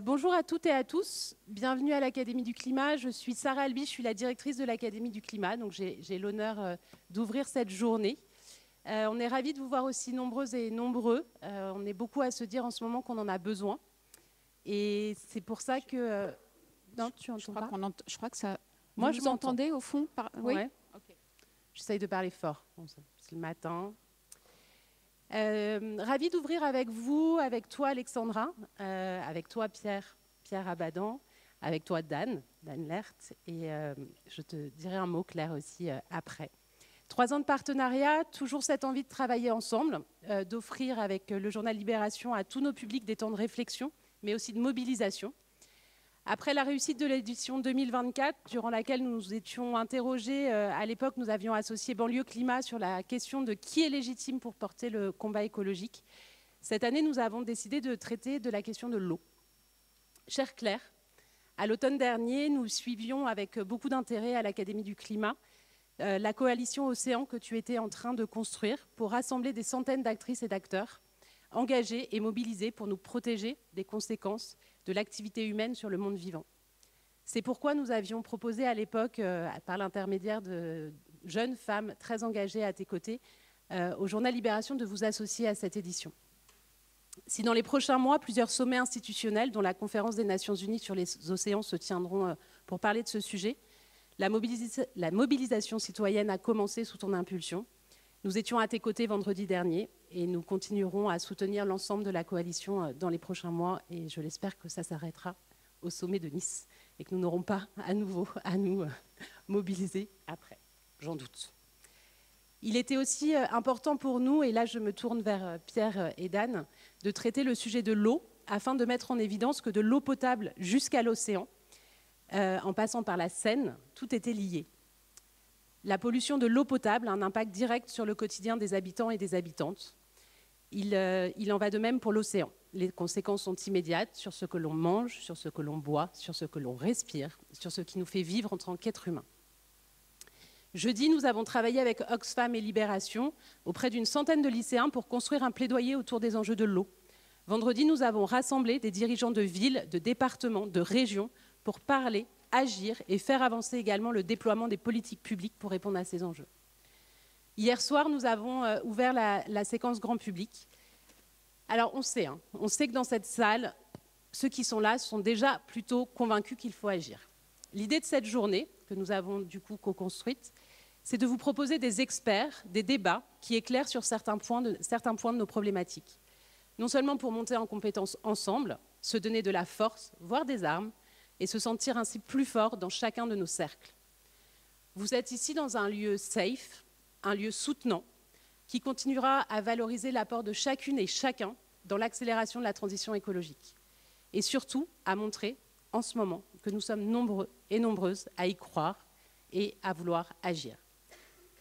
Bonjour à toutes et à tous, bienvenue à l'Académie du Climat. Je suis Sarah Albi, je suis la directrice de l'Académie du Climat, donc j'ai l'honneur d'ouvrir cette journée. On est ravis de vous voir aussi nombreuses et nombreux. On est beaucoup à se dire en ce moment qu'on en a besoin. Et c'est pour ça que... non, tu entends pas? Je crois que ça... Moi, vous je m'entends. entendez au fond Oui. Ouais. Okay. J'essaye de parler fort. Bon, c'est le matin. Ravie d'ouvrir avec vous, avec toi Alexandra, avec toi Pierre Abadan, avec toi Dan Lert, et je te dirai un mot Claire aussi après. 3 ans de partenariat, toujours cette envie de travailler ensemble, d'offrir avec le journal Libération à tous nos publics des temps de réflexion, mais aussi de mobilisation. Après la réussite de l'édition 2024, durant laquelle nous nous étions interrogés, à l'époque nous avions associé Banlieue Climat sur la question de qui est légitime pour porter le combat écologique. Cette année, nous avons décidé de traiter de la question de l'eau. Chère Claire, à l'automne dernier, nous suivions avec beaucoup d'intérêt à l'Académie du Climat la coalition Océan que tu étais en train de construire pour rassembler des centaines d'actrices et d'acteurs engagés et mobilisés pour nous protéger des conséquences de l'activité humaine sur le monde vivant. C'est pourquoi nous avions proposé à l'époque, par l'intermédiaire de jeunes femmes très engagées à tes côtés, au journal Libération de vous associer à cette édition. Si dans les prochains mois, plusieurs sommets institutionnels, dont la conférence des Nations Unies sur les océans, se tiendront pour parler de ce sujet, la mobilisation citoyenne a commencé sous ton impulsion. Nous étions à tes côtés vendredi dernier et nous continuerons à soutenir l'ensemble de la coalition dans les prochains mois et je l'espère que ça s'arrêtera au sommet de Nice et que nous n'aurons pas à nouveau à nous mobiliser après, j'en doute. Il était aussi important pour nous, et là je me tourne vers Pierre et Dan, de traiter le sujet de l'eau afin de mettre en évidence que de l'eau potable jusqu'à l'océan, en passant par la Seine, tout était lié. La pollution de l'eau potable a un impact direct sur le quotidien des habitants et des habitantes. Il en va de même pour l'océan. Les conséquences sont immédiates sur ce que l'on mange, sur ce que l'on boit, sur ce que l'on respire, sur ce qui nous fait vivre en tant qu'être humain. Jeudi, nous avons travaillé avec Oxfam et Libération auprès d'une centaine de lycéens pour construire un plaidoyer autour des enjeux de l'eau. Vendredi, nous avons rassemblé des dirigeants de villes, de départements, de régions pour parler, agir et faire avancer également le déploiement des politiques publiques pour répondre à ces enjeux. Hier soir, nous avons ouvert la séquence grand public. Alors on sait que dans cette salle, ceux qui sont là sont déjà plutôt convaincus qu'il faut agir. L'idée de cette journée, que nous avons du coup co-construite, c'est de vous proposer des experts, des débats qui éclairent sur certains points de nos problématiques. Non seulement pour monter en compétences ensemble, se donner de la force, voire des armes, et se sentir ainsi plus fort dans chacun de nos cercles. Vous êtes ici dans un lieu safe, un lieu soutenant, qui continuera à valoriser l'apport de chacune et chacun dans l'accélération de la transition écologique. Et surtout, à montrer, en ce moment, que nous sommes nombreux et nombreuses à y croire et à vouloir agir.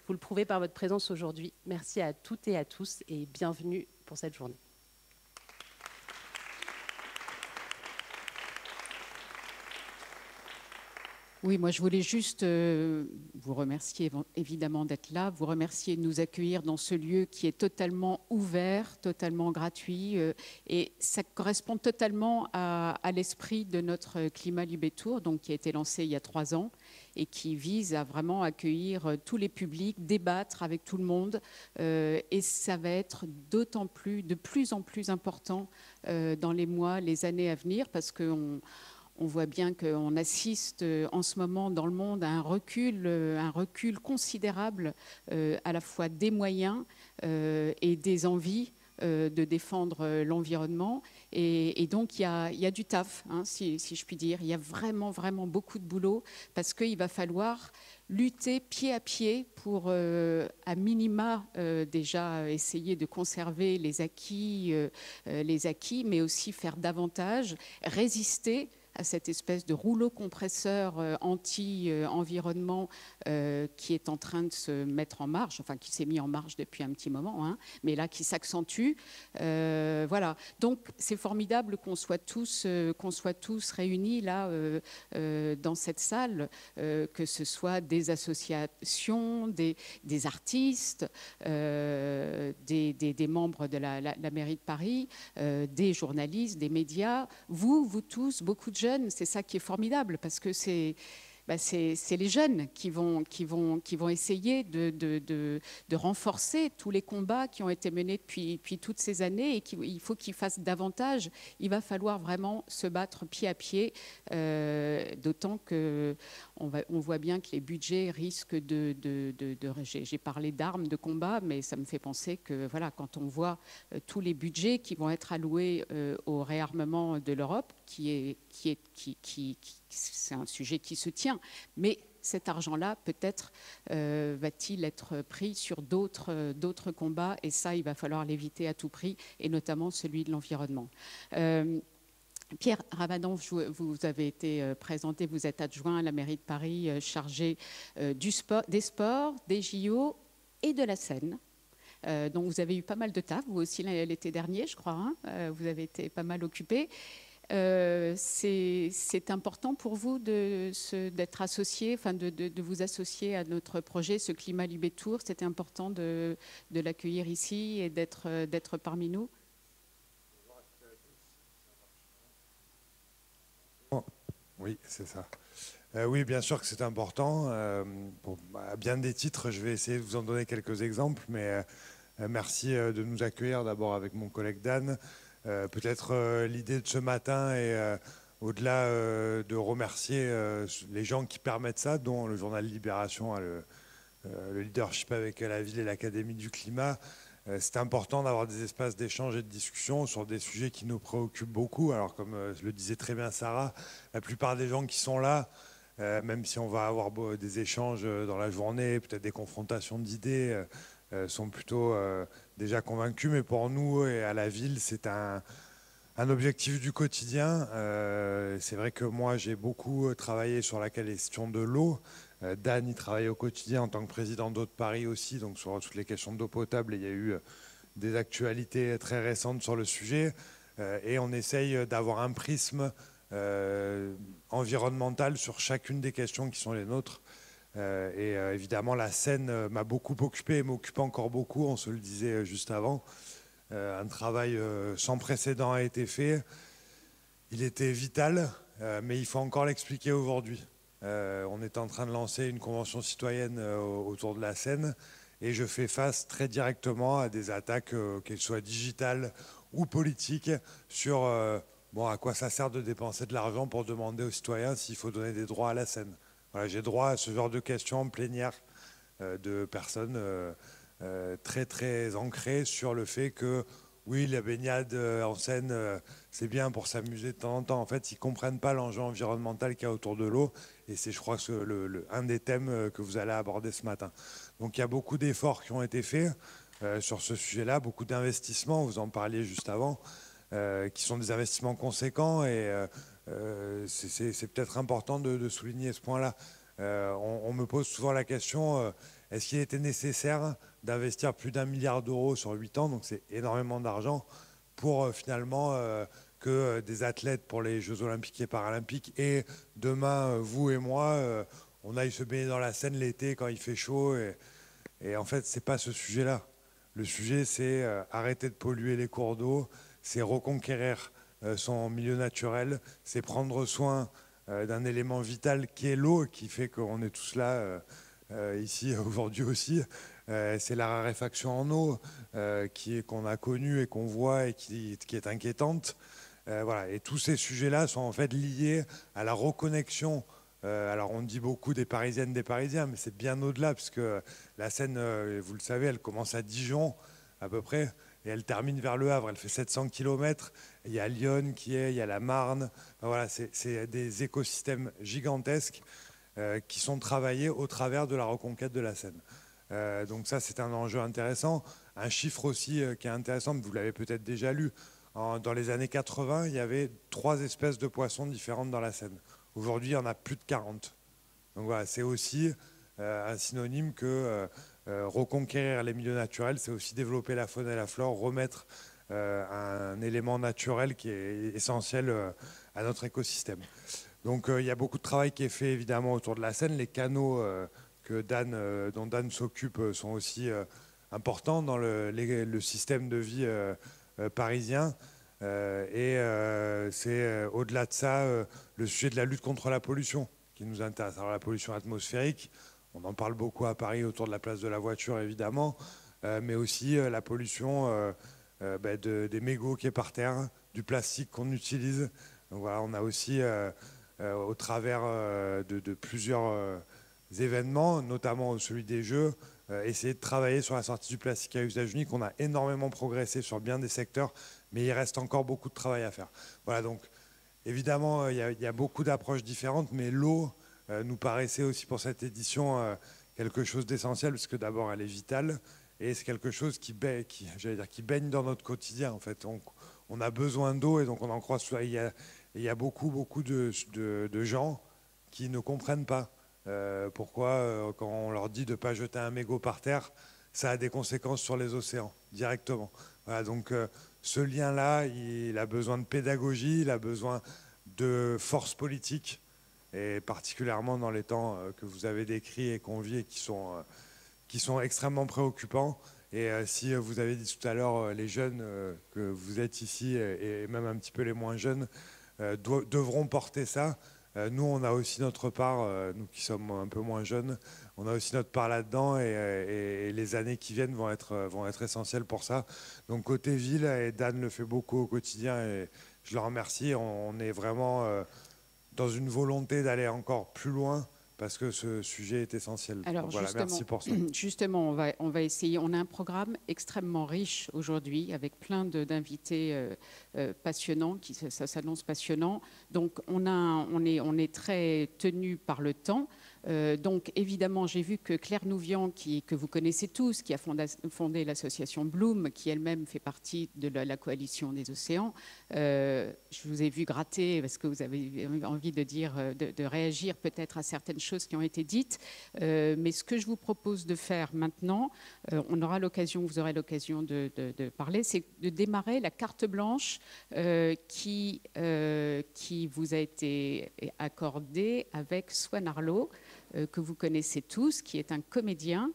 Vous le prouvez par votre présence aujourd'hui. Merci à toutes et à tous et bienvenue pour cette journée. Oui, moi je voulais juste vous remercier évidemment d'être là, vous remercier de nous accueillir dans ce lieu qui est totalement ouvert, totalement gratuit et ça correspond totalement à l'esprit de notre Climat Libétour, donc qui a été lancé il y a 3 ans et qui vise à vraiment accueillir tous les publics, débattre avec tout le monde et ça va être de plus en plus important dans les mois, les années à venir parce qu'on voit bien qu'on assiste en ce moment dans le monde à un recul considérable à la fois des moyens et des envies de défendre l'environnement. Et donc, il y a du taf, hein, si je puis dire. Il y a vraiment, vraiment beaucoup de boulot parce qu'il va falloir lutter pied à pied pour, à minima, déjà essayer de conserver les acquis, mais aussi faire davantage, résister à cette espèce de rouleau compresseur anti-environnement qui est en train de se mettre en marche, enfin qui s'est mis en marche depuis un petit moment, hein, mais là qui s'accentue. Voilà. Donc c'est formidable qu'on soit tous réunis là dans cette salle, que ce soit des associations, des artistes, des membres de la mairie de Paris, des journalistes, des médias, vous tous, beaucoup de jeunes. C'est ça qui est formidable, parce que c'est les jeunes qui vont essayer de renforcer tous les combats qui ont été menés depuis toutes ces années, et il faut qu'ils fassent davantage. Il va falloir vraiment se battre pied à pied, d'autant que on voit bien que les budgets risquent j'ai parlé d'armes de combat, mais ça me fait penser que voilà, quand on voit tous les budgets qui vont être alloués au réarmement de l'Europe, c'est un sujet qui se tient, mais cet argent-là, peut-être, va-t-il être pris sur d'autres combats, et ça, il va falloir l'éviter à tout prix, et notamment celui de l'environnement. Pierre Rabadan, vous avez été présenté, vous êtes adjoint à la mairie de Paris, chargé des sports, des JO et de la scène. Donc vous avez eu pas mal de taf, vous aussi l'été dernier, je crois, hein, vous avez été pas mal occupé. C'est important pour vous d'être associé, enfin de vous associer à notre projet, ce Climat Libé Tour. C'était important de l'accueillir ici et d'être parmi nous. Oui, c'est ça. Oui, bien sûr que c'est important. À bien des titres, je vais essayer de vous en donner quelques exemples, mais merci de nous accueillir d'abord avec mon collègue Dan. Peut-être l'idée de ce matin est, au-delà de remercier les gens qui permettent ça, dont le journal Libération a le leadership avec la ville et l'Académie du climat. C'est important d'avoir des espaces d'échange et de discussion sur des sujets qui nous préoccupent beaucoup. Alors, comme le disait très bien Sarah, la plupart des gens qui sont là, même si on va avoir des échanges dans la journée, peut-être des confrontations d'idées, sont plutôt déjà convaincus. Mais pour nous et à la ville, c'est un objectif du quotidien. C'est vrai que moi, j'ai beaucoup travaillé sur la question de l'eau. Dan, il travaille au quotidien en tant que président d'Eau de Paris aussi, donc sur toutes les questions d'eau potable. Et il y a eu des actualités très récentes sur le sujet. Et on essaye d'avoir un prisme environnemental sur chacune des questions qui sont les nôtres. Évidemment, la Seine m'a beaucoup occupé et m'occupe encore beaucoup, on se le disait juste avant. Un travail sans précédent a été fait. Il était vital, mais il faut encore l'expliquer aujourd'hui. On est en train de lancer une convention citoyenne autour de la Seine, et je fais face très directement à des attaques, qu'elles soient digitales ou politiques, sur à quoi ça sert de dépenser de l'argent pour demander aux citoyens s'il faut donner des droits à la Seine. Voilà, j'ai droit à ce genre de questions en plénière de personnes très très ancrées sur le fait que oui, la baignade en Seine, c'est bien pour s'amuser de temps en temps. En fait, ils ne comprennent pas l'enjeu environnemental qu'il y a autour de l'eau. Et c'est, je crois, un des thèmes que vous allez aborder ce matin. Donc, il y a beaucoup d'efforts qui ont été faits sur ce sujet-là, beaucoup d'investissements, vous en parliez juste avant, qui sont des investissements conséquents. Et c'est peut-être important de souligner ce point-là. On me pose souvent la question, est-ce qu'il était nécessaire d'investir plus d'1 milliard d'euros sur 8 ans, donc c'est énormément d'argent, pour finalement que des athlètes pour les Jeux Olympiques et Paralympiques, et demain, vous et moi, on aille se baigner dans la Seine l'été quand il fait chaud. Et en fait, c'est pas ce sujet-là. Le sujet, c'est arrêter de polluer les cours d'eau, c'est reconquérir son milieu naturel, c'est prendre soin d'un élément vital qui est l'eau, qui fait qu'on est tous là ici aujourd'hui aussi. C'est la raréfaction en eau qu'on a connue et qu'on voit et qui est inquiétante. Voilà. Et tous ces sujets-là sont en fait liés à la reconnexion. Alors on dit beaucoup des Parisiennes, des Parisiens, mais c'est bien au-delà, parce que la Seine, vous le savez, elle commence à Dijon à peu près, et elle termine vers Le Havre. Elle fait 700 km. Il y a Lyon il y a la Marne. Voilà, c'est des écosystèmes gigantesques qui sont travaillés au travers de la reconquête de la Seine. Donc ça, c'est un enjeu intéressant. Un chiffre aussi qui est intéressant, vous l'avez peut-être déjà lu, Dans les années 80, il y avait 3 espèces de poissons différentes dans la Seine. Aujourd'hui, il y en a plus de 40. Donc voilà, c'est aussi un synonyme que reconquérir les milieux naturels, c'est aussi développer la faune et la flore, remettre un élément naturel qui est essentiel à notre écosystème. Donc il y a beaucoup de travail qui est fait évidemment autour de la Seine. Les canaux dont Dan s'occupe sont aussi importants dans le système de vie parisien. C'est au-delà de ça le sujet de la lutte contre la pollution qui nous intéresse. Alors la pollution atmosphérique, on en parle beaucoup à Paris autour de la place de la voiture évidemment, mais aussi la pollution des mégots qui est par terre, du plastique qu'on utilise. Donc voilà, on a aussi au travers de plusieurs événements, notamment celui des Jeux, essayer de travailler sur la sortie du plastique à usage unique. On a énormément progressé sur bien des secteurs, mais il reste encore beaucoup de travail à faire. Voilà, donc évidemment, il y a beaucoup d'approches différentes, mais l'eau nous paraissait aussi pour cette édition quelque chose d'essentiel, parce que d'abord, elle est vitale, et c'est quelque chose qui baigne dans notre quotidien. En fait, on a besoin d'eau, et donc on en croise. Il y a beaucoup de gens qui ne comprennent pas pourquoi, quand on leur dit de ne pas jeter un mégot par terre, ça a des conséquences sur les océans, directement. Voilà, donc ce lien-là, il a besoin de pédagogie, il a besoin de force politique, et particulièrement dans les temps que vous avez décrits et qu'on vit et qui sont extrêmement préoccupants. Et si vous avez dit tout à l'heure, les jeunes que vous êtes ici, et même un petit peu les moins jeunes, devront porter ça. Nous, on a aussi notre part, nous qui sommes un peu moins jeunes, on a aussi notre part là-dedans, et les années qui viennent vont être essentielles pour ça. Donc côté ville, et Dan le fait beaucoup au quotidien, et je le remercie, on est vraiment dans une volonté d'aller encore plus loin, parce que ce sujet est essentiel. Alors donc voilà, merci pour ça. Justement, on va essayer. On a un programme extrêmement riche aujourd'hui, avec plein d'invités passionnants, ça s'annonce passionnant. Donc on est très tenu par le temps. Donc évidemment, j'ai vu que Claire Nouvian, que vous connaissez tous, qui a fondé l'association Bloom, qui elle-même fait partie de la coalition des océans, je vous ai vu gratter parce que vous avez envie de dire, de réagir peut-être à certaines choses qui ont été dites. Mais ce que je vous propose de faire maintenant, vous aurez l'occasion de parler, c'est de démarrer la carte blanche qui vous a été accordée avec Swan Arlo, que vous connaissez tous, qui est un comédien.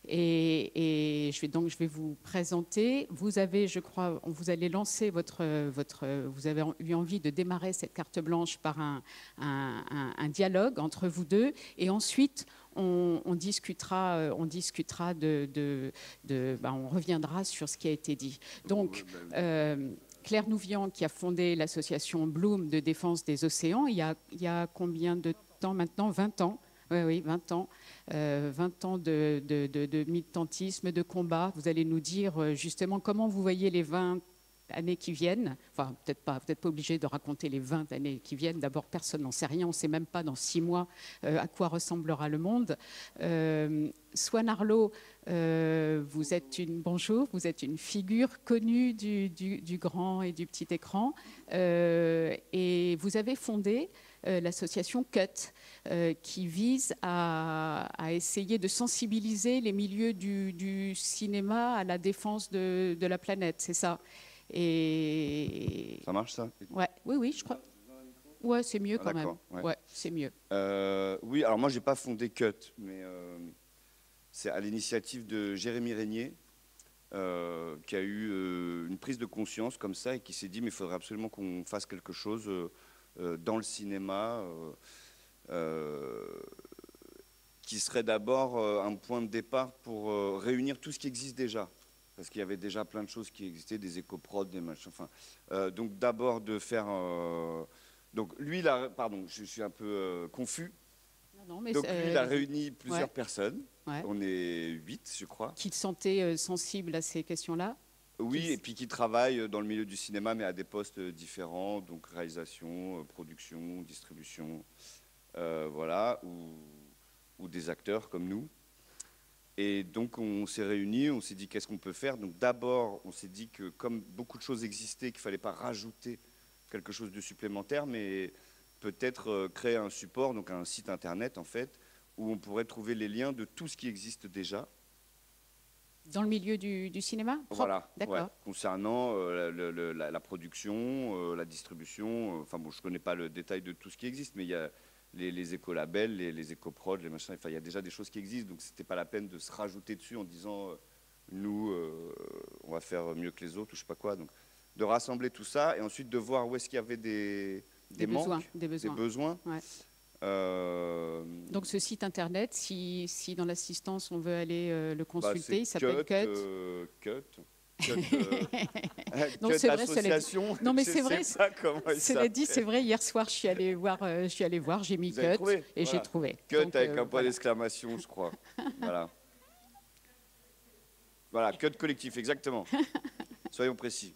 Et je vais vous présenter. Vous avez, je crois, vous allez lancer vous avez eu envie de démarrer cette carte blanche par un dialogue entre vous deux. Et ensuite, on discutera on reviendra sur ce qui a été dit. Donc, Claire Nouvian, qui a fondé l'association Bloom de défense des océans, il y a combien de temps maintenant? 20 ans. Oui, 20 ans. 20 ans de militantisme, de combat. Vous allez nous dire justement comment vous voyez les 20 années qui viennent. Enfin, peut-être pas, vous n'êtes pas obligé de raconter les 20 années qui viennent. D'abord, personne n'en sait rien. On ne sait même pas dans 6 mois à quoi ressemblera le monde. Swan Arlo, vous êtes une figure connue du grand et du petit écran. Et vous avez fondé l'association CUT, qui vise à essayer de sensibiliser les milieux du cinéma à la défense de la planète, c'est ça? Et ça marche, ça? Ouais, oui, je crois. Ouais, c'est mieux quand même. Ouais, c'est mieux. Oui, alors moi, j'ai pas fondé CUT, mais c'est à l'initiative de Jérémy Régnier, qui a eu une prise de conscience comme ça et qui s'est dit, mais il faudrait absolument qu'on fasse quelque chose dans le cinéma, qui serait d'abord un point de départ pour réunir tout ce qui existe déjà. Parce qu'il y avait déjà plein de choses qui existaient, des écoprods, des machins. Enfin, donc d'abord de faire... donc lui, là, pardon, je suis un peu confus. Non, mais donc lui, il a réuni plusieurs personnes. Ouais. On est 8, je crois. Qui te sentaient sensibles à ces questions-là? Oui, et puis qui travaillent dans le milieu du cinéma, mais à des postes différents, donc réalisation, production, distribution, voilà, ou des acteurs comme nous. Et donc on s'est réunis, on s'est dit qu'est-ce qu'on peut faire. Donc d'abord, on s'est dit que comme beaucoup de choses existaient, qu'il ne fallait pas rajouter quelque chose de supplémentaire, mais peut-être créer un support, donc un site internet en fait, où on pourrait trouver les liens de tout ce qui existe déjà. Dans le milieu du cinéma? Voilà, d'accord. ouais, concernant la production, la distribution. Enfin bon, je ne connais pas le détail de tout ce qui existe, mais il y a les écolabels, les écoprods, les machins. Enfin, il y a déjà des choses qui existent, donc c'était pas la peine de se rajouter dessus en disant nous, on va faire mieux que les autres ou je sais pas quoi. Donc de rassembler tout ça et ensuite de voir où est-ce qu'il y avait des manques, des besoins. Ouais. Donc ce site internet, si dans l'assistance on veut aller le consulter, il s'appelle Cut. Donc c'est vrai, non mais c'est vrai. Cela dit, c'est vrai. Hier soir, je suis allée voir, j'ai mis Cut et j'ai trouvé. Cut donc, avec un point d'exclamation, je crois. Voilà. Voilà, Cut collectif, exactement. Soyons précis.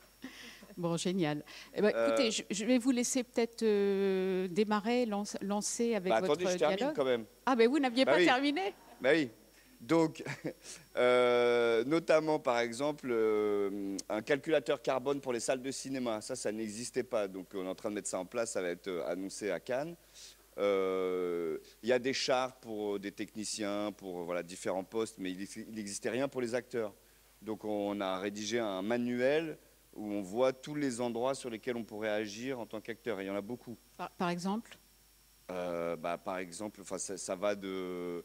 Bon, génial. Eh ben, écoutez, je vais vous laisser peut-être démarrer, lancer avec votre attendez, je termine dialogue. Quand même. Ah, ben vous n'aviez pas terminé? Oui. Donc, notamment, par exemple, un calculateur carbone pour les salles de cinéma. Ça n'existait pas. Donc, on est en train de mettre ça en place. Ça va être annoncé à Cannes. Il y a des chartes pour des techniciens, pour voilà, différents postes, mais il n'existait rien pour les acteurs. Donc, on a rédigé un manuel où on voit tous les endroits sur lesquels on pourrait agir en tant qu'acteur. Et il y en a beaucoup. Par exemple par exemple, ça va de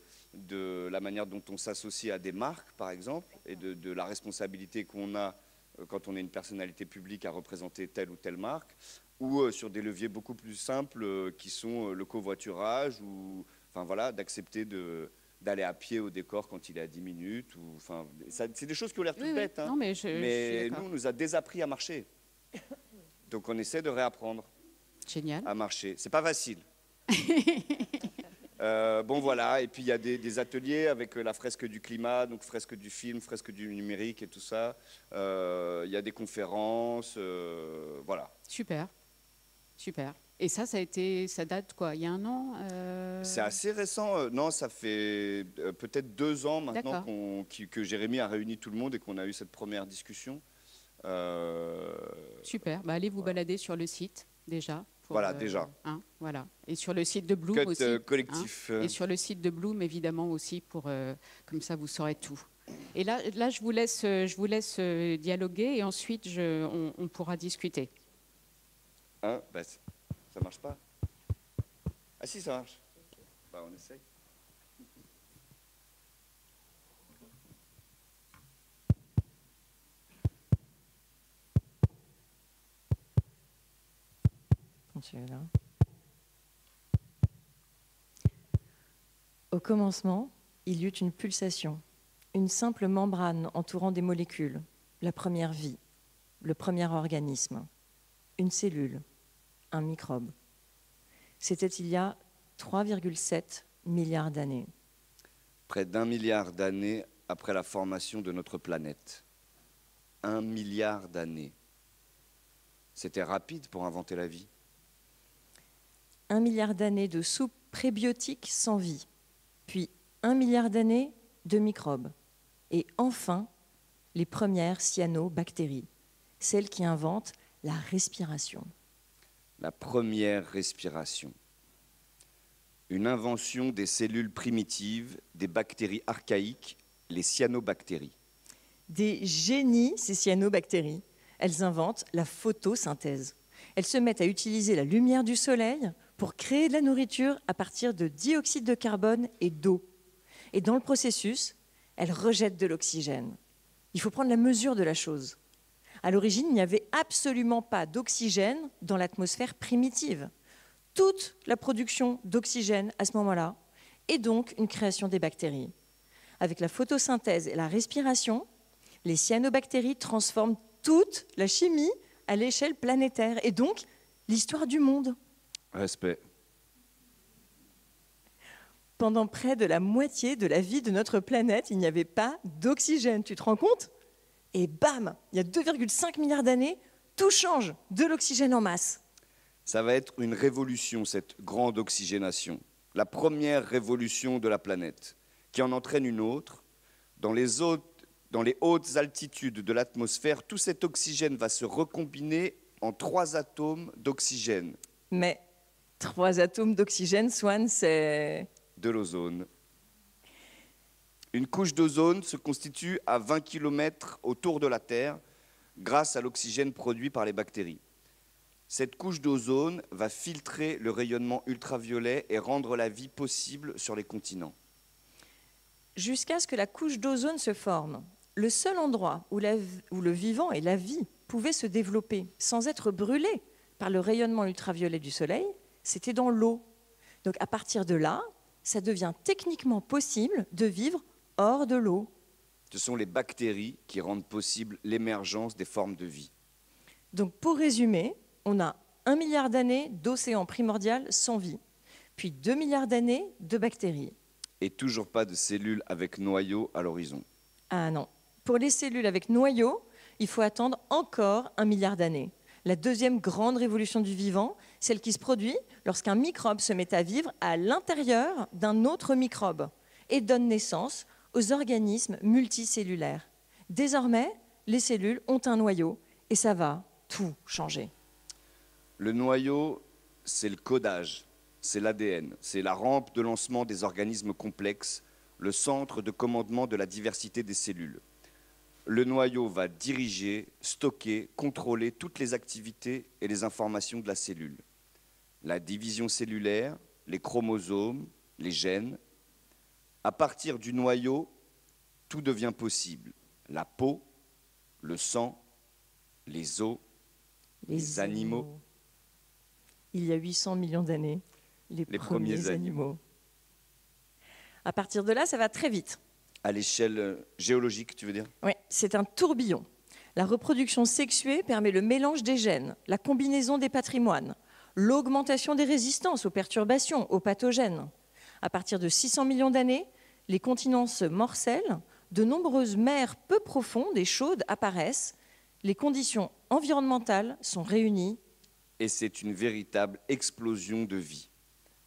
la manière dont on s'associe à des marques, par exemple, et de la responsabilité qu'on a quand on est une personnalité publique à représenter telle ou telle marque, ou sur des leviers beaucoup plus simples qui sont le covoiturage, ou enfin, voilà, d'accepter d'aller à pied au décor quand il est à 10 minutes. C'est des choses qui ont l'air toutes bêtes, hein, non, mais nous, on nous a désappris à marcher. Donc on essaie de réapprendre à marcher. C'est pas facile. Bon voilà, et puis il y a des ateliers avec la fresque du climat, donc fresque du film, fresque du numérique et tout ça. Il y a des conférences, voilà. Super, super. Et ça date quoi, il y a un an C'est assez récent, non, ça fait peut-être 2 ans maintenant que Jérémy a réuni tout le monde et qu'on a eu cette première discussion. Super, allez vous balader sur le site déjà. Voilà, déjà. Voilà. Et sur le site de Bloom Cut, aussi. collectif. Et sur le site de Bloom, évidemment, aussi, comme ça, vous saurez tout. Et là je vous laisse dialoguer et ensuite, on pourra discuter. Ça marche pas? Ah si, ça marche. On essaye. Au commencement, il y eut une pulsation, une simple membrane entourant des molécules, la première vie, le premier organisme, une cellule, un microbe. C'était il y a 3,7 milliards d'années. Près d'1 milliard d'années après la formation de notre planète. 1 milliard d'années. C'était rapide pour inventer la vie. 1 milliard d'années de soupe prébiotique sans vie, puis 1 milliard d'années de microbes, et enfin les premières cyanobactéries, celles qui inventent la respiration. La première respiration. Une invention des cellules primitives, des bactéries archaïques, les cyanobactéries. Des génies, ces cyanobactéries. Elles inventent la photosynthèse. Elles se mettent à utiliser la lumière du soleil pour créer de la nourriture à partir de dioxyde de carbone et d'eau. Et dans le processus, elles rejettent de l'oxygène. Il faut prendre la mesure de la chose. À l'origine, il n'y avait absolument pas d'oxygène dans l'atmosphère primitive. Toute la production d'oxygène à ce moment-là est donc une création des bactéries. Avec la photosynthèse et la respiration, les cyanobactéries transforment toute la chimie à l'échelle planétaire et donc l'histoire du monde. Respect. Pendant près de la moitié de la vie de notre planète, il n'y avait pas d'oxygène. Tu te rends compte? Et bam, il y a 2,5 milliards d'années, tout change, de l'oxygène en masse. Ça va être une révolution, cette grande oxygénation. La première révolution de la planète, qui en entraîne une autre, Dans les hautes altitudes de l'atmosphère, tout cet oxygène va se recombiner en 3 atomes d'oxygène. Mais 3 atomes d'oxygène, Swan, c'est... De l'ozone. Une couche d'ozone se constitue à 20 km autour de la Terre grâce à l'oxygène produit par les bactéries. Cette couche d'ozone va filtrer le rayonnement ultraviolet et rendre la vie possible sur les continents. Jusqu'à ce que la couche d'ozone se forme, le seul endroit où le vivant et la vie pouvaient se développer sans être brûlés par le rayonnement ultraviolet du Soleil, c'était dans l'eau. Donc à partir de là, ça devient techniquement possible de vivre hors de l'eau. Ce sont les bactéries qui rendent possible l'émergence des formes de vie. Donc pour résumer, on a 1 milliard d'années d'océan primordial sans vie, puis 2 milliards d'années de bactéries. Et toujours pas de cellules avec noyau à l'horizon. Ah non, pour les cellules avec noyau, il faut attendre encore 1 milliard d'années. La deuxième grande révolution du vivant, celle qui se produit lorsqu'un microbe se met à vivre à l'intérieur d'un autre microbe et donne naissance aux organismes multicellulaires. Désormais, les cellules ont un noyau et ça va tout changer. Le noyau, c'est le codage, c'est l'ADN, c'est la rampe de lancement des organismes complexes, le centre de commandement de la diversité des cellules. Le noyau va diriger, stocker, contrôler toutes les activités et les informations de la cellule. La division cellulaire, les chromosomes, les gènes. À partir du noyau, tout devient possible. La peau, le sang, les os, les animaux. Il y a 800 millions d'années, les premiers animaux. À partir de là, ça va très vite. À l'échelle géologique, tu veux dire? Oui, c'est un tourbillon. La reproduction sexuée permet le mélange des gènes, la combinaison des patrimoines, l'augmentation des résistances aux perturbations, aux pathogènes. À partir de 600 millions d'années, les continents se morcellent, de nombreuses mers peu profondes et chaudes apparaissent, les conditions environnementales sont réunies. Et c'est une véritable explosion de vie.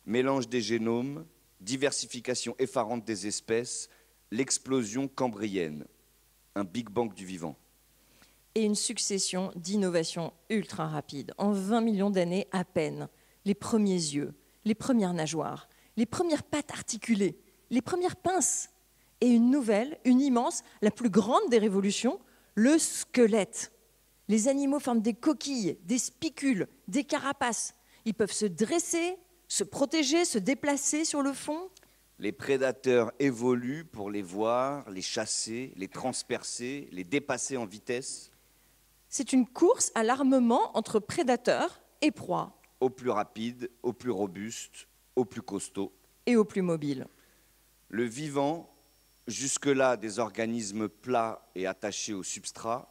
Mélange des génomes, diversification effarante des espèces, l'explosion cambrienne, un Big Bang du vivant. Et une succession d'innovations ultra rapides. En 20 millions d'années à peine, les premiers yeux, les premières nageoires, les premières pattes articulées, les premières pinces. Et une nouvelle, une immense, la plus grande des révolutions, le squelette. Les animaux forment des coquilles, des spicules, des carapaces. Ils peuvent se dresser, se protéger, se déplacer sur le fond. Les prédateurs évoluent pour les voir, les chasser, les transpercer, les dépasser en vitesse. C'est une course à l'armement entre prédateurs et proies. Au plus rapide, au plus robuste, au plus costaud. Et au plus mobile. Le vivant, jusque-là des organismes plats et attachés au substrat,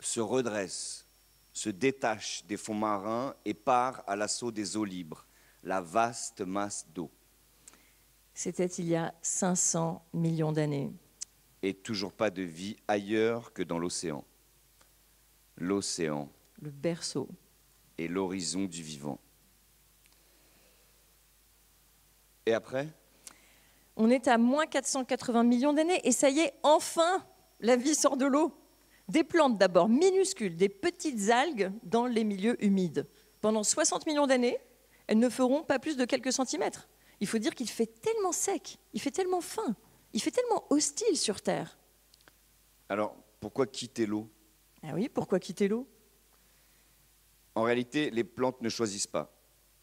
se redresse, se détache des fonds marins et part à l'assaut des eaux libres, la vaste masse d'eau. C'était il y a 500 millions d'années. Et toujours pas de vie ailleurs que dans l'océan. L'océan. Le berceau. Et l'horizon du vivant. Et après ? On est à moins 480 millions d'années et ça y est, enfin, la vie sort de l'eau. Des plantes d'abord minuscules, des petites algues dans les milieux humides. Pendant 60 millions d'années, elles ne feront pas plus de quelques centimètres. Il faut dire qu'il fait tellement sec, il fait tellement fin, il fait tellement hostile sur Terre. Alors, pourquoi quitter l'eau ? Ah oui, pourquoi quitter l'eau ? En réalité, les plantes ne choisissent pas.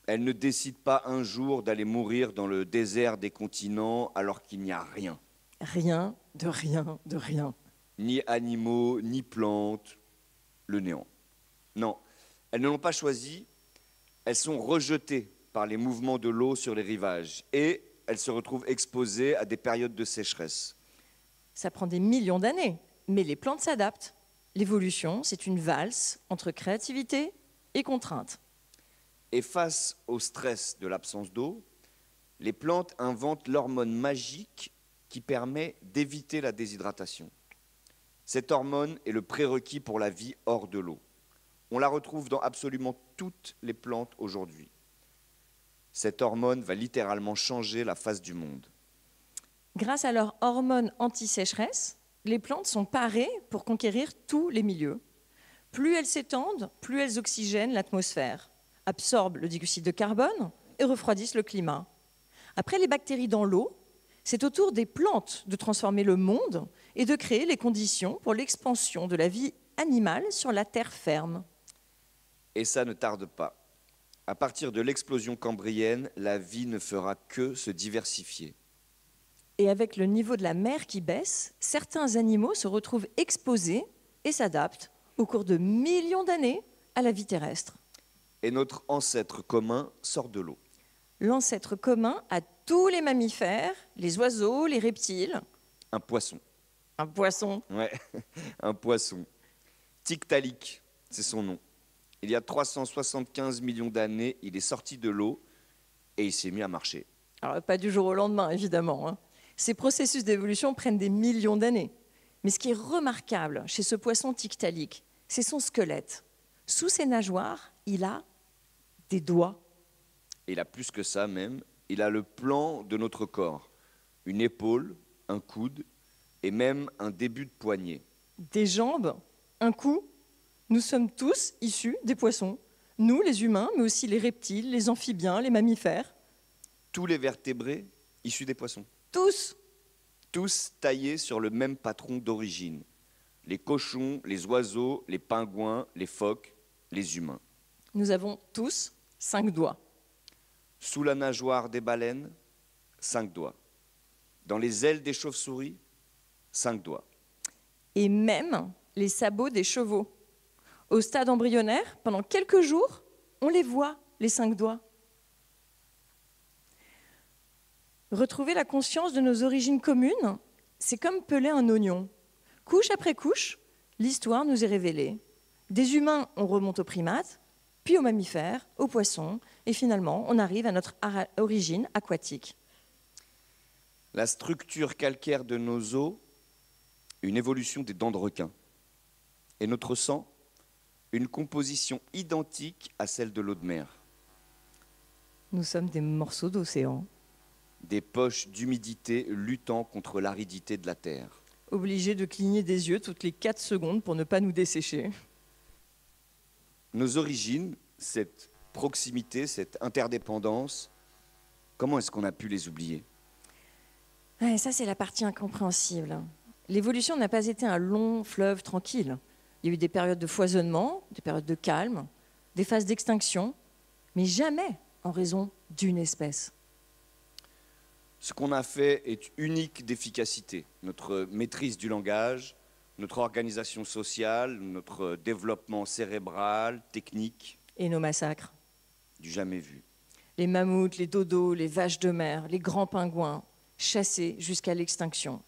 Elles ne décident pas un jour d'aller mourir dans le désert des continents alors qu'il n'y a rien. Rien, de rien, de rien. Ni animaux, ni plantes, le néant. Non, elles ne l'ont pas choisi, elles sont rejetées par les mouvements de l'eau sur les rivages et elles se retrouvent exposées à des périodes de sécheresse. Ça prend des millions d'années, mais les plantes s'adaptent. L'évolution, c'est une valse entre créativité et contrainte. Et face au stress de l'absence d'eau, les plantes inventent l'hormone magique qui permet d'éviter la déshydratation. Cette hormone est le prérequis pour la vie hors de l'eau. On la retrouve dans absolument toutes les plantes aujourd'hui. Cette hormone va littéralement changer la face du monde. Grâce à leur hormone anti-sécheresse, les plantes sont parées pour conquérir tous les milieux. Plus elles s'étendent, plus elles oxygènent l'atmosphère, absorbent le dioxyde de carbone et refroidissent le climat. Après les bactéries dans l'eau, c'est au tour des plantes de transformer le monde et de créer les conditions pour l'expansion de la vie animale sur la terre ferme. Et ça ne tarde pas. À partir de l'explosion cambrienne, la vie ne fera que se diversifier. Et avec le niveau de la mer qui baisse, certains animaux se retrouvent exposés et s'adaptent au cours de millions d'années à la vie terrestre. Et notre ancêtre commun sort de l'eau. L'ancêtre commun à tous les mammifères, les oiseaux, les reptiles. Un poisson. Un poisson. Ouais, un poisson. Tiktaalik, c'est son nom. Il y a 375 millions d'années, il est sorti de l'eau et il s'est mis à marcher. Alors, pas du jour au lendemain, évidemment, hein. Ces processus d'évolution prennent des millions d'années. Mais ce qui est remarquable chez ce poisson Tiktaalik, c'est son squelette. Sous ses nageoires, il a des doigts. Et il a plus que ça même, il a le plan de notre corps. Une épaule, un coude et même un début de poignet. Des jambes, un cou. Nous sommes tous issus des poissons. Nous, les humains, mais aussi les reptiles, les amphibiens, les mammifères. Tous les vertébrés issus des poissons. Tous. Tous taillés sur le même patron d'origine. Les cochons, les oiseaux, les pingouins, les phoques, les humains. Nous avons tous 5 doigts. Sous la nageoire des baleines, 5 doigts. Dans les ailes des chauves-souris, 5 doigts. Et même les sabots des chevaux. Au stade embryonnaire, pendant quelques jours, on les voit, les 5 doigts. Retrouver la conscience de nos origines communes, c'est comme peler un oignon. Couche après couche, l'histoire nous est révélée. Des humains, on remonte aux primates, puis aux mammifères, aux poissons, et finalement, on arrive à notre origine aquatique. La structure calcaire de nos os, une évolution des dents de requin. Et notre sang, une composition identique à celle de l'eau de mer. Nous sommes des morceaux d'océan. Des poches d'humidité luttant contre l'aridité de la terre. Obligés de cligner des yeux toutes les 4 secondes pour ne pas nous dessécher. Nos origines, cette proximité, cette interdépendance, comment est-ce qu'on a pu les oublier? Ouais, ça, c'est la partie incompréhensible. L'évolution n'a pas été un long fleuve tranquille. Il y a eu des périodes de foisonnement, des périodes de calme, des phases d'extinction, mais jamais en raison d'une espèce. Ce qu'on a fait est unique d'efficacité. Notre maîtrise du langage, notre organisation sociale, notre développement cérébral, technique. Et nos massacres. Du jamais vu. Les mammouths, les dodos, les vaches de mer, les grands pingouins, chassés jusqu'à l'extinction.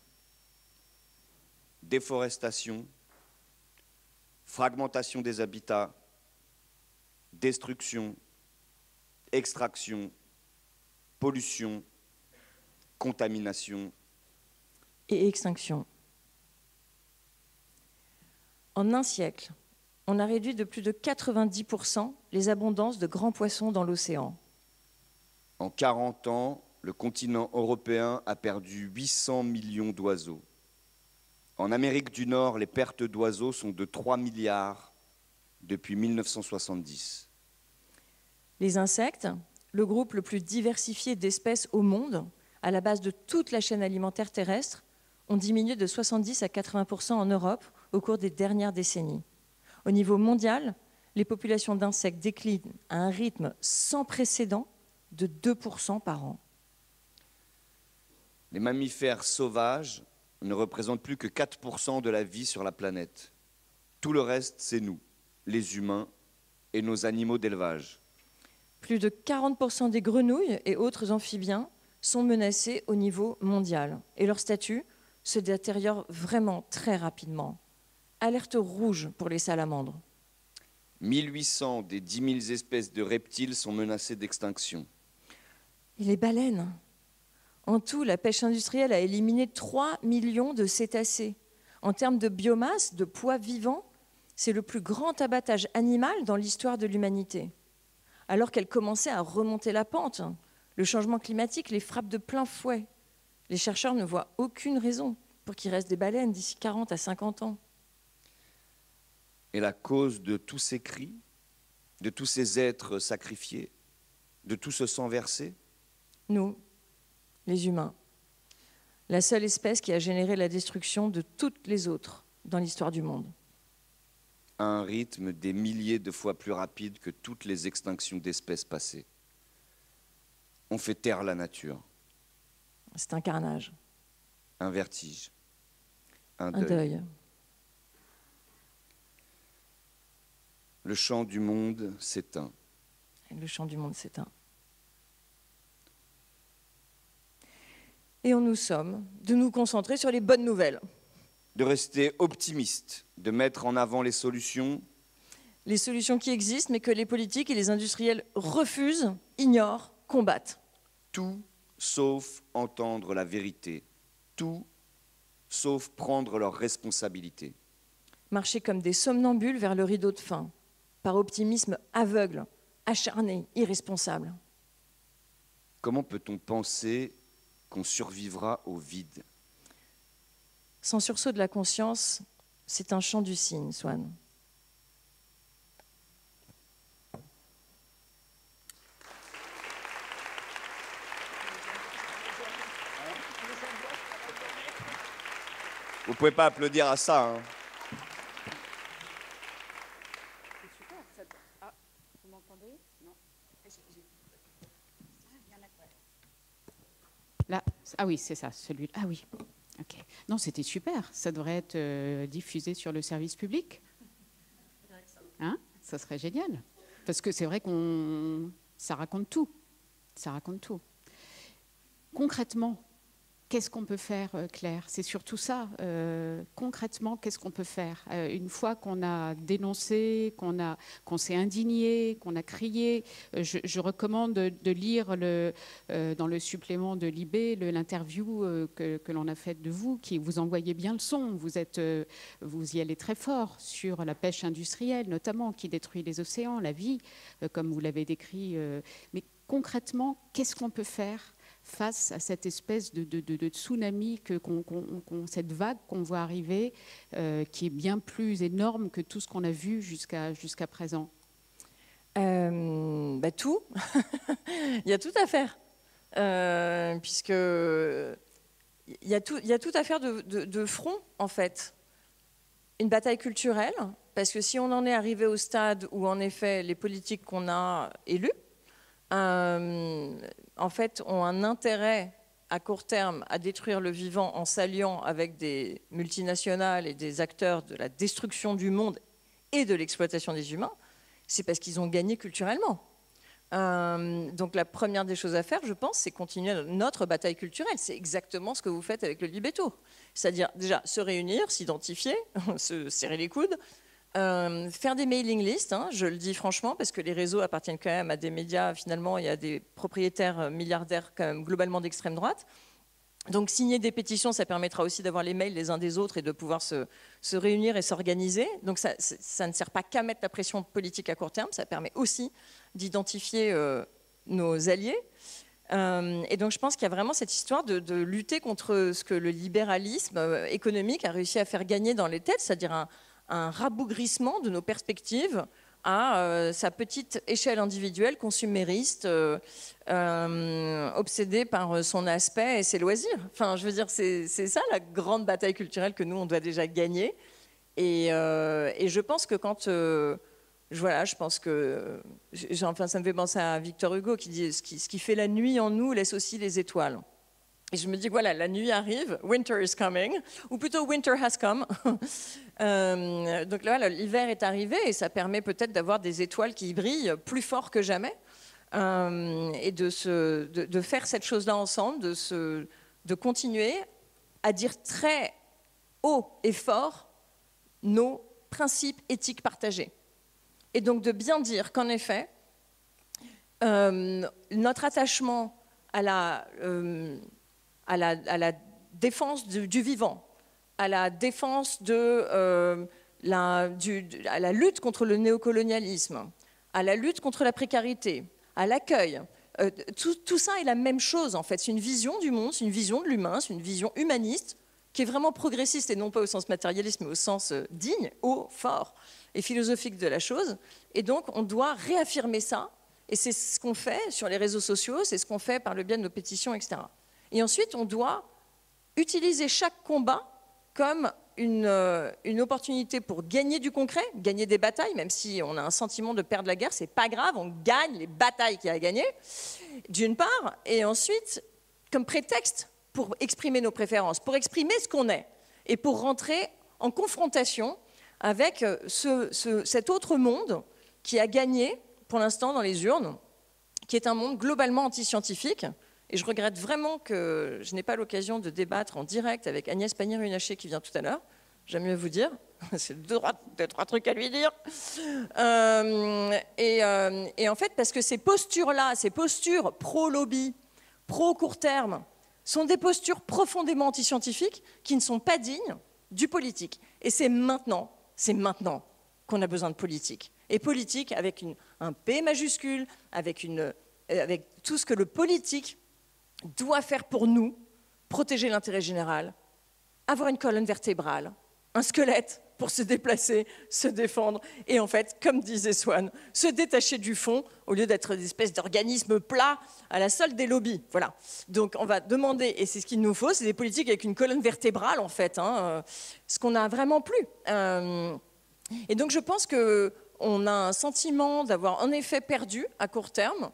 Déforestation, fragmentation des habitats, destruction, extraction, pollution, contamination et extinction. En un siècle, on a réduit de plus de 90% les abondances de grands poissons dans l'océan. En 40 ans, le continent européen a perdu 800 millions d'oiseaux. En Amérique du Nord, les pertes d'oiseaux sont de 3 milliards depuis 1970. Les insectes, le groupe le plus diversifié d'espèces au monde, à la base de toute la chaîne alimentaire terrestre, ont diminué de 70 à 80% en Europe au cours des dernières décennies. Au niveau mondial, les populations d'insectes déclinent à un rythme sans précédent de 2% par an. Les mammifères sauvages ne représentent plus que 4% de la vie sur la planète. Tout le reste, c'est nous, les humains et nos animaux d'élevage. Plus de 40% des grenouilles et autres amphibiens sont menacés au niveau mondial. Et leur statut se détériore vraiment très rapidement. Alerte rouge pour les salamandres. 1800 des 10 000 espèces de reptiles sont menacées d'extinction. Et les baleines? En tout, la pêche industrielle a éliminé 3 millions de cétacés. En termes de biomasse, de poids vivant, c'est le plus grand abattage animal dans l'histoire de l'humanité. Alors qu'elle commençait à remonter la pente, le changement climatique les frappe de plein fouet. Les chercheurs ne voient aucune raison pour qu'il reste des baleines d'ici 40 à 50 ans. Et la cause de tous ces cris, de tous ces êtres sacrifiés, de tout ce sang versé? Nous, les humains, la seule espèce qui a généré la destruction de toutes les autres dans l'histoire du monde. À un rythme des milliers de fois plus rapide que toutes les extinctions d'espèces passées. On fait taire la nature. C'est un carnage. Un vertige. Un Un deuil. Le chant du monde s'éteint. Le chant du monde s'éteint. Et on nous somme de nous concentrer sur les bonnes nouvelles. De rester optimiste, de mettre en avant les solutions. Les solutions qui existent, mais que les politiques et les industriels refusent, ignorent, combattent. Tout sauf entendre la vérité. Tout sauf prendre leurs responsabilités. Marcher comme des somnambules vers le rideau de fin, par optimisme aveugle, acharné, irresponsable. Comment peut-on penser qu'on survivra au vide? Sans sursaut de la conscience, c'est un chant du cygne, Swan. Vous pouvez pas applaudir à ça, hein. Là, ah oui, c'est ça, celui-là. Ah oui, ok. Non, c'était super. Ça devrait être diffusé sur le service public. Hein? Ça serait génial. Parce que c'est vrai ça raconte tout. Ça raconte tout. Concrètement, qu'est-ce qu'on peut faire, Claire? C'est surtout ça. Concrètement, qu'est-ce qu'on peut faire? Une fois qu'on a dénoncé, qu'on s'est indigné, qu'on a crié, je recommande de lire dans le supplément de Libé l'interview que l'on a faite de vous, qui vous envoyez bien le son. Vous y allez très fort sur la pêche industrielle, notamment, qui détruit les océans, la vie, comme vous l'avez décrit. Mais concrètement, qu'est-ce qu'on peut faire face à cette espèce de tsunami, cette vague qu'on voit arriver, qui est bien plus énorme que tout ce qu'on a vu jusqu'à présent? Tout. Il y a tout à faire. Puisque il y a tout à faire de front, en fait. Une bataille culturelle, parce que si on en est arrivé au stade où, en effet, les politiques qu'on a élus, en fait, ont un intérêt à court terme à détruire le vivant en s'alliant avec des multinationales et des acteurs de la destruction du monde et de l'exploitation des humains, c'est parce qu'ils ont gagné culturellement. Donc la première des choses à faire, je pense, c'est continuer notre bataille culturelle. C'est exactement ce que vous faites avec le Libétour. C'est-à-dire déjà se réunir, s'identifier, se serrer les coudes, faire des mailing lists, hein, je le dis franchement, parce que les réseaux appartiennent quand même à des médias, finalement, il y a des propriétaires milliardaires quand même globalement d'extrême droite. Donc signer des pétitions, ça permettra aussi d'avoir les mails les uns des autres et de pouvoir se réunir et s'organiser. Donc ça ne sert pas qu'à mettre la pression politique à court terme, ça permet aussi d'identifier nos alliés. Et donc je pense qu'il y a vraiment cette histoire de lutter contre ce que le libéralisme économique a réussi à faire gagner dans les têtes, c'est-à-dire un rabougrissement de nos perspectives à sa petite échelle individuelle, consumériste, obsédée par son aspect et ses loisirs. Enfin, je veux dire, c'est ça la grande bataille culturelle que nous, on doit déjà gagner. Et je pense que quand... je pense que... Enfin, ça me fait penser à Victor Hugo qui dit « Ce qui fait la nuit en nous laisse aussi les étoiles ». Et je me dis, voilà, la nuit arrive, winter is coming, ou plutôt winter has come. Donc là, l'hiver est arrivé et ça permet peut-être d'avoir des étoiles qui brillent plus fort que jamais et de faire cette chose-là ensemble, de continuer à dire très haut et fort nos principes éthiques partagés. Et donc de bien dire qu'en effet, notre attachement à la défense du vivant, à la défense à la lutte contre le néocolonialisme, à la lutte contre la précarité, à l'accueil. Tout ça est la même chose, en fait. C'est une vision du monde, c'est une vision de l'humain, c'est une vision humaniste qui est vraiment progressiste, et non pas au sens matérialiste, mais au sens digne, haut, fort et philosophique de la chose. Et donc, on doit réaffirmer ça, et c'est ce qu'on fait sur les réseaux sociaux, c'est ce qu'on fait par le biais de nos pétitions, etc. Et ensuite, on doit utiliser chaque combat comme une opportunité pour gagner du concret, gagner des batailles, même si on a un sentiment de perdre la guerre, c'est pas grave, on gagne les batailles qu'il y a à gagner, d'une part, et ensuite, comme prétexte pour exprimer nos préférences, pour exprimer ce qu'on est, et pour rentrer en confrontation avec cet autre monde qui a gagné, pour l'instant, dans les urnes, qui est un monde globalement anti-scientifique. Et je regrette vraiment que je n'ai pas l'occasion de débattre en direct avec Agnès Pannier-Runacher qui vient tout à l'heure. J'aime mieux vous dire, c'est deux, trois trucs à lui dire. Et en fait, parce que ces postures-là, ces postures pro-lobby, pro-court terme, sont des postures profondément anti-scientifiques qui ne sont pas dignes du politique. Et c'est maintenant qu'on a besoin de politique. Et politique avec un P majuscule, avec tout ce que le politique doit faire pour nous, protéger l'intérêt général, avoir une colonne vertébrale, un squelette pour se déplacer, se défendre, et en fait, comme disait Swann, se détacher du fond au lieu d'être des espèces d'organismes plats à la solde des lobbies. Voilà. Donc on va demander, et c'est ce qu'il nous faut, c'est des politiques avec une colonne vertébrale en fait, ce qu'on n'a vraiment plus. Et donc je pense qu'on a un sentiment d'avoir en effet perdu à court terme.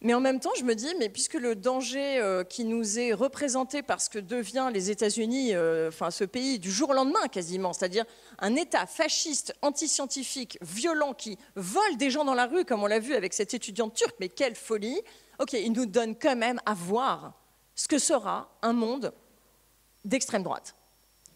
Mais en même temps, je me dis, mais puisque le danger qui nous est représenté par ce que devient les États-Unis, ce pays du jour au lendemain quasiment, c'est-à-dire un État fasciste, antiscientifique, violent, qui vole des gens dans la rue, comme on l'a vu avec cette étudiante turque, mais quelle folie. Ok, il nous donne quand même à voir ce que sera un monde d'extrême droite.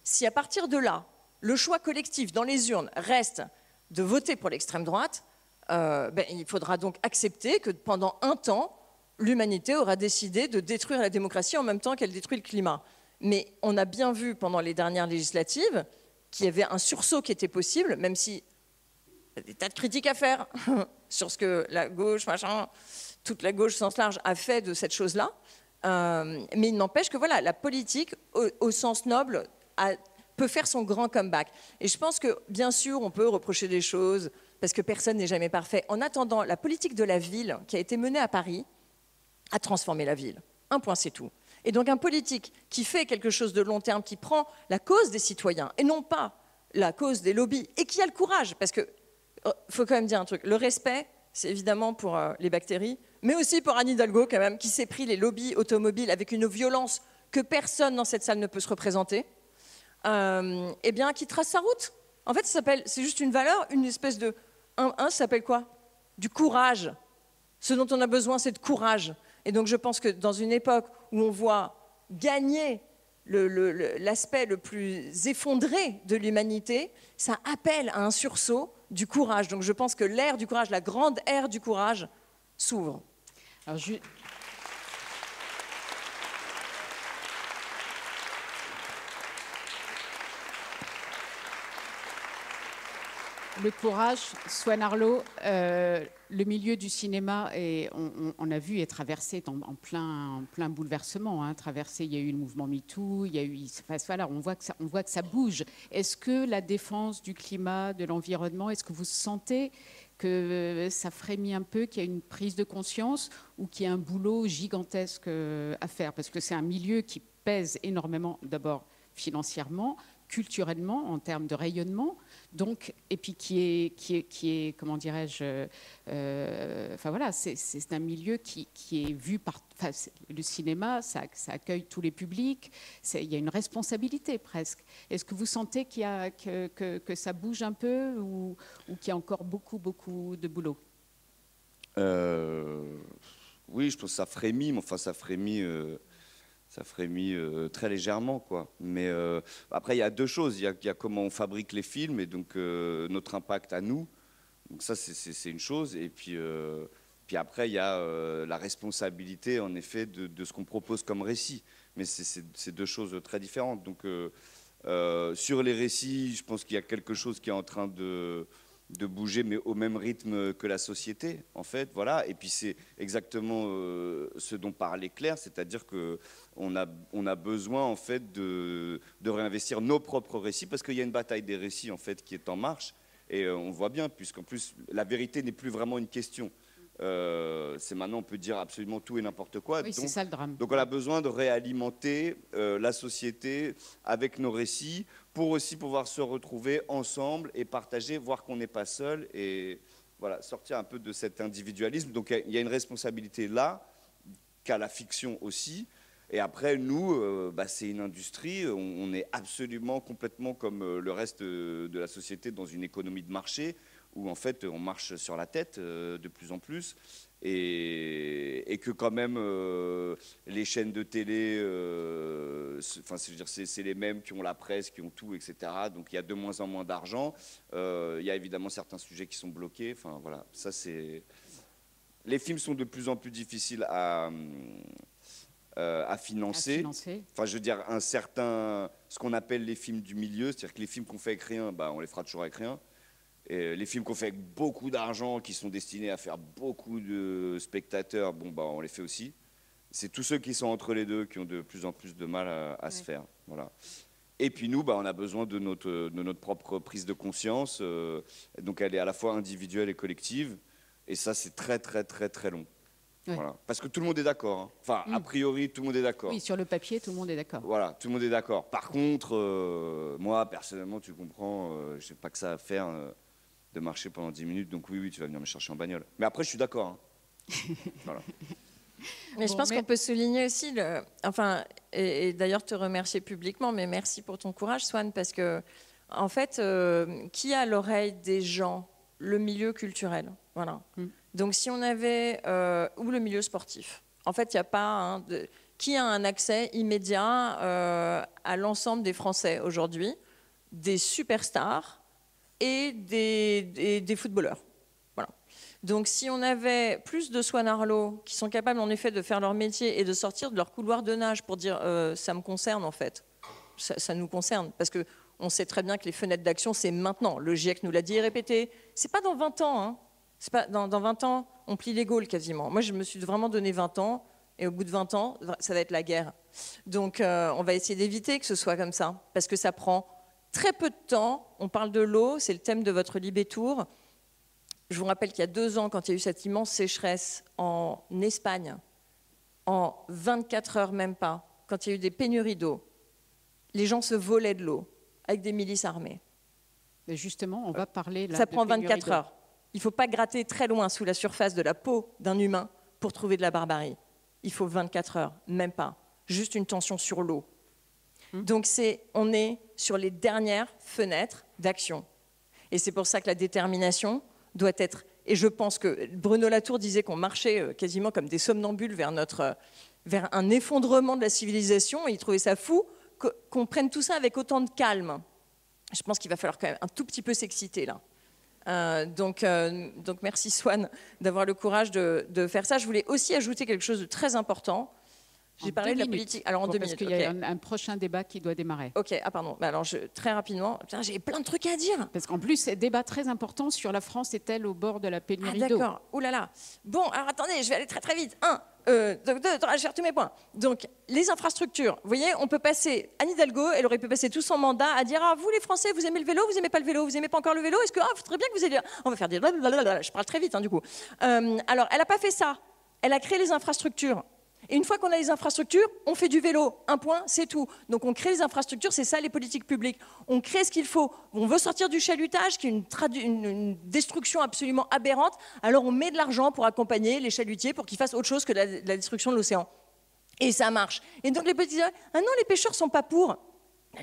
Si à partir de là, le choix collectif dans les urnes reste de voter pour l'extrême droite, il faudra donc accepter que pendant un temps, l'humanité aura décidé de détruire la démocratie en même temps qu'elle détruit le climat. Mais on a bien vu pendant les dernières législatives qu'il y avait un sursaut qui était possible, même si il y a des tas de critiques à faire sur ce que la gauche, toute la gauche sens large a fait de cette chose-là. Mais il n'empêche que voilà, la politique, au sens noble, peut faire son grand comeback. Et je pense que, bien sûr, on peut reprocher des choses, parce que personne n'est jamais parfait. En attendant, la politique de la ville qui a été menée à Paris a transformé la ville. Un point, c'est tout. Et donc un politique qui fait quelque chose de long terme, qui prend la cause des citoyens et non pas la cause des lobbies, et qui a le courage, parce qu'il faut quand même dire un truc, le respect, c'est évidemment pour les bactéries, mais aussi pour Anne Hidalgo quand même, qui s'est pris les lobbies automobiles avec une violence que personne dans cette salle ne peut se représenter, eh bien, qui trace sa route. En fait, c'est juste une valeur, une espèce de... ça s'appelle quoi? Du courage. Ce dont on a besoin, c'est de courage. Et donc, je pense que dans une époque où on voit gagner l'aspect le plus effondré de l'humanité, ça appelle à un sursaut du courage. Donc, je pense que l'ère du courage, la grande ère du courage, s'ouvre. Alors, le courage, Swann Arlo, le milieu du cinéma, et on a vu, est traversé en plein bouleversement. Traversé, il y a eu le mouvement MeToo, il y a eu, voilà, on voit que ça bouge. Est-ce que la défense du climat, de l'environnement, est-ce que vous sentez que ça frémit un peu, qu'il y a une prise de conscience ou qu'il y a un boulot gigantesque à faire? Parce que c'est un milieu qui pèse énormément, d'abord financièrement, culturellement, en termes de rayonnement, donc, et puis qui est comment dirais-je, voilà, c'est un milieu qui est vu par, le cinéma, ça accueille tous les publics, il y a une responsabilité presque. Est-ce que vous sentez que ça bouge un peu ou qu'il y a encore beaucoup de boulot? Oui, je pense que ça frémit, mais enfin ça frémit très légèrement, quoi. Mais après, il y a deux choses. Il y a comment on fabrique les films et donc notre impact à nous. Donc ça, c'est une chose. Et puis après, il y a la responsabilité, en effet, de ce qu'on propose comme récit. Mais c'est deux choses très différentes. Donc sur les récits, je pense qu'il y a quelque chose qui est en train de bouger, mais au même rythme que la société, en fait, voilà. Et puis c'est exactement ce dont parlait Claire, c'est-à-dire que on a besoin, en fait, de réinvestir nos propres récits, parce qu'il y a une bataille des récits, en fait, qui est en marche, et on voit bien, puisqu'en plus, la vérité n'est plus vraiment une question. C'est maintenant, on peut dire absolument tout et n'importe quoi. Oui, c'est ça le drame. Donc on a besoin de réalimenter la société avec nos récits, pour aussi pouvoir se retrouver ensemble et partager, voir qu'on n'est pas seul, et voilà, sortir un peu de cet individualisme. Donc il y a une responsabilité là, qu'a la fiction aussi. Et après, nous, c'est une industrie, on est absolument complètement comme le reste de la société dans une économie de marché, où en fait on marche sur la tête de plus en plus. Et que quand même les chaînes de télé, c'est les mêmes qui ont la presse, qui ont tout, etc. Donc il y a de moins en moins d'argent. Il y a évidemment certains sujets qui sont bloqués. Enfin voilà, ça c'est. Les films sont de plus en plus difficiles à financer. Enfin, je veux dire, ce qu'on appelle les films du milieu, c'est-à-dire que les films qu'on fait avec rien, on les fera toujours avec rien. Et les films qu'on fait avec beaucoup d'argent, qui sont destinés à faire beaucoup de spectateurs, on les fait aussi. C'est tous ceux qui sont entre les deux qui ont de plus en plus de mal à se faire. Voilà. Et puis nous, on a besoin de notre propre prise de conscience. Donc elle est à la fois individuelle et collective. Et ça, c'est très, très, très, très long. Ouais. Voilà. Parce que tout le monde est d'accord. Hein. Enfin, a priori, tout le monde est d'accord. Oui, sur le papier, tout le monde est d'accord. Voilà, tout le monde est d'accord. Par contre, moi, personnellement, tu comprends, je n'ai pas que ça à faire de marcher pendant 10 minutes. Donc oui, tu vas venir me chercher en bagnole. Mais après, je suis d'accord. Hein. Voilà. Mais je pense qu'on peut souligner aussi, et d'ailleurs te remercier publiquement, mais merci pour ton courage, Swan, parce que, en fait, qui a l'oreille des gens? Le milieu culturel, voilà. Donc si on avait, ou le milieu sportif, en fait, il n'y a pas, qui a un accès immédiat à l'ensemble des Français aujourd'hui, des superstars et des footballeurs. Voilà. Donc si on avait plus de Swan Arlo qui sont capables en effet de faire leur métier et de sortir de leur couloir de nage pour dire ça me concerne en fait, ça nous concerne, parce que on sait très bien que les fenêtres d'action, c'est maintenant. Le GIEC nous l'a dit et répété. C'est pas dans 20 ans. Hein. C'est pas, dans 20 ans, on plie les Gaules quasiment. Moi, je me suis vraiment donné 20 ans. Et au bout de 20 ans, ça va être la guerre. Donc, on va essayer d'éviter que ce soit comme ça. Parce que ça prend très peu de temps. On parle de l'eau. C'est le thème de votre Libé-Tour. Je vous rappelle qu'il y a 2 ans, quand il y a eu cette immense sécheresse en Espagne, en 24 heures même pas, quand il y a eu des pénuries d'eau, les gens se volaient de l'eau avec des milices armées. Mais justement, on va parler là. Ça prend 24 heures. Il ne faut pas gratter très loin sous la surface de la peau d'un humain pour trouver de la barbarie. Il faut 24 heures, même pas. Juste une tension sur l'eau. Donc on est sur les dernières fenêtres d'action. Et c'est pour ça que la détermination doit être... Et je pense que Bruno Latour disait qu'on marchait quasiment comme des somnambules vers un effondrement de la civilisation, et il trouvait ça fou qu'on prenne tout ça avec autant de calme. Je pense qu'il va falloir quand même un tout petit peu s'exciter là. Donc merci Swan d'avoir le courage de faire ça. Je voulais aussi ajouter quelque chose de très important. J'ai parlé de la politique. Alors en 2 minutes. Parce qu'il y a un prochain débat qui doit démarrer. Ok, pardon. Alors très rapidement, j'ai plein de trucs à dire. Parce qu'en plus, c'est un débat très important sur la France est-elle au bord de la pénurie d'eau. D'accord. Ouh là là. Bon, alors attendez, je vais aller très très vite. 2, je vais faire tous mes points. Donc, les infrastructures. Vous voyez, on peut passer, Anne Hidalgo, elle aurait pu passer tout son mandat à dire vous les Français, vous aimez le vélo, vous n'aimez pas le vélo, vous n'aimez pas encore le vélo, est-ce que, faudrait bien que vous ayez... On va faire des blablabla, je parle très vite du coup. Alors, elle n'a pas fait ça. Elle a créé les infrastructures. Et une fois qu'on a les infrastructures, on fait du vélo. Un point, c'est tout. Donc on crée les infrastructures, c'est ça les politiques publiques. On crée ce qu'il faut. On veut sortir du chalutage, qui est une destruction absolument aberrante. Alors on met de l'argent pour accompagner les chalutiers pour qu'ils fassent autre chose que la destruction de l'océan. Et ça marche. Et donc les petits disent non, les pêcheurs ne sont pas pour.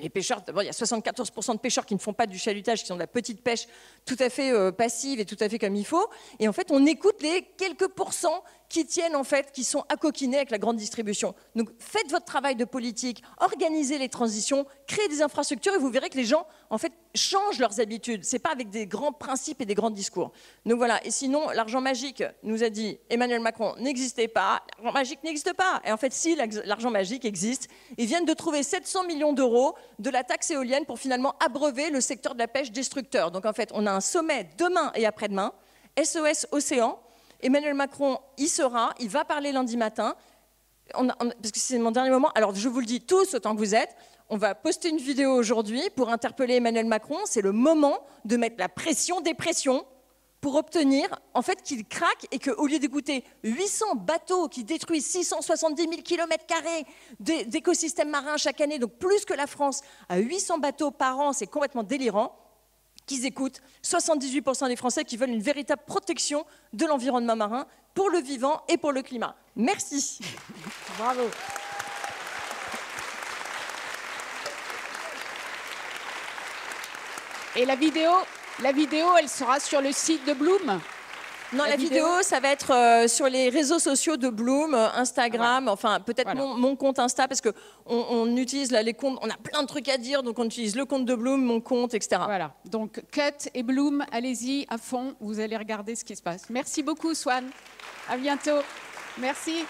Les pêcheurs, d'abord, il y a 74% de pêcheurs qui ne font pas du chalutage, qui sont de la petite pêche tout à fait passive et tout à fait comme il faut. Et en fait, on écoute les quelques pourcents qui tiennent en fait, qui sont accoquinés avec la grande distribution. Donc faites votre travail de politique, organisez les transitions, créez des infrastructures et vous verrez que les gens en fait changent leurs habitudes. C'est pas avec des grands principes et des grands discours. Donc voilà. Et sinon, l'argent magique nous a dit Emmanuel Macron n'existait pas. L'argent magique n'existe pas. Et en fait, si l'argent magique existe, ils viennent de trouver 700 millions d'euros de la taxe éolienne pour finalement abreuver le secteur de la pêche destructeur. Donc en fait, on a un sommet demain et après-demain. SOS Océan. Emmanuel Macron y sera. Il va parler lundi matin. Parce que c'est mon dernier moment. Alors je vous le dis tous autant que vous êtes. On va poster une vidéo aujourd'hui pour interpeller Emmanuel Macron. C'est le moment de mettre la pression des pressions pour obtenir en fait qu'il craque et qu'au lieu d'écouter 800 bateaux qui détruisent 670 000 km² d'écosystèmes marins chaque année, donc plus que la France, à 800 bateaux par an, c'est complètement délirant, qu'ils écoutent 78% des Français qui veulent une véritable protection de l'environnement marin pour le vivant et pour le climat. Merci. Bravo. Et la vidéo, elle sera sur le site de Bloom? Non, la vidéo, ça va être sur les réseaux sociaux de Bloom, Instagram, enfin peut-être mon compte Insta, parce qu'on utilise là, les comptes, on a plein de trucs à dire, donc on utilise le compte de Bloom, mon compte, etc. Voilà, donc Cut et Bloom, allez-y à fond, vous allez regarder ce qui se passe. Merci beaucoup Swan, à bientôt. Merci.